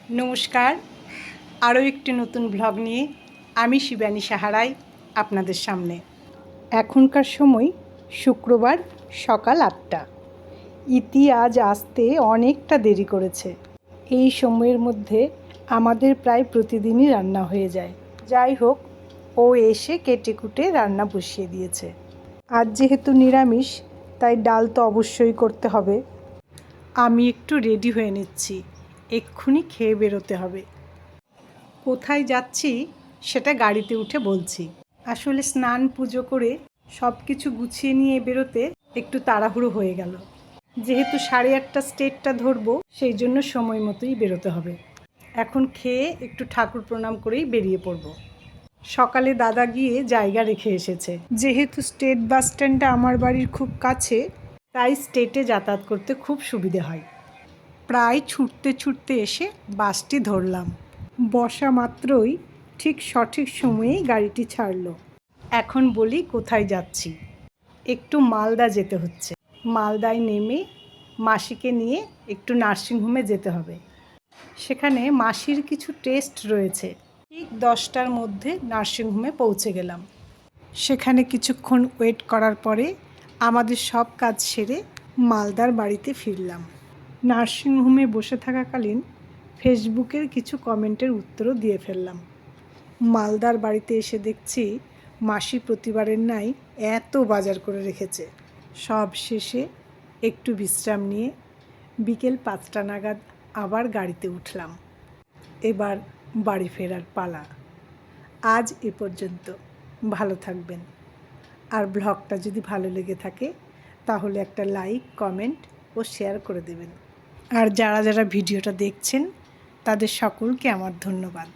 নমস্কার, আরও একটি নতুন ব্লগ নিয়ে আমি শিবানী সাহারাই আপনাদের সামনে। এখনকার সময় শুক্রবার সকাল 8টা। ইতি আজ আসতে অনেকটা দেরি করেছে। এই সময়ের মধ্যে আমাদের প্রায় প্রতিদিনই রান্না হয়ে যায়। যাই হোক, ও এসে কেটে কুটে রান্না বসিয়ে দিয়েছে। আজ যেহেতু নিরামিষ, তাই ডাল তো অবশ্যই করতে হবে। আমি একটু রেডি হয়ে নিচ্ছি, এক্ষুনি খেয়ে বেরোতে হবে। কোথায় যাচ্ছি সেটা গাড়িতে উঠে বলছি। আসলে স্নান পুজো করে সব কিছু গুছিয়ে নিয়ে বেরোতে একটু তাড়াহুড়ো হয়ে গেল। যেহেতু 8:30 স্টেটটা ধরবো, সেই জন্য সময় মতোই বেরোতে হবে। এখন খেয়ে একটু ঠাকুর প্রণাম করেই বেরিয়ে পড়ব। সকালে দাদা গিয়ে জায়গা রেখে এসেছে। যেহেতু স্টেট বাস স্ট্যান্ডটা আমার বাড়ির খুব কাছে, তাই স্টেটে যাতায়াত করতে খুব সুবিধে হয়। প্রায় ছুটতে ছুটতে এসে বাসটি ধরলাম। বসা মাত্রই ঠিক সঠিক সময়েই গাড়িটি ছাড়লো। এখন বলি কোথায় যাচ্ছি। একটু মালদা যেতে হচ্ছে। মালদায় নেমে মাসিকে নিয়ে একটু নার্সিংহোমে যেতে হবে। সেখানে মাসির কিছু টেস্ট রয়েছে। ঠিক 10টার মধ্যে নার্সিংহোমে পৌঁছে গেলাম। সেখানে কিছুক্ষণ ওয়েট করার পরে আমাদের সব কাজ সেরে মালদার বাড়িতে ফিরলাম। নার্সিংহোমে বসে থাকাকালীন ফেসবুকের কিছু কমেন্টের উত্তরও দিয়ে ফেললাম। মালদার বাড়িতে এসে দেখছি মাসি প্রতিবারের ন্যায় এত বাজার করে রেখেছে। সব শেষে একটু বিশ্রাম নিয়ে বিকেল 5টা নাগাদ আবার গাড়িতে উঠলাম। এবার বাড়ি ফেরার পালা। আজ এ পর্যন্ত। ভালো থাকবেন। আর ব্লগটা যদি ভালো লেগে থাকে তাহলে একটা লাইক, কমেন্ট ও শেয়ার করে দেবেন। আর যারা যারা ভিডিওটা দেখছেন তাদের সকলকে আমার ধন্যবাদ।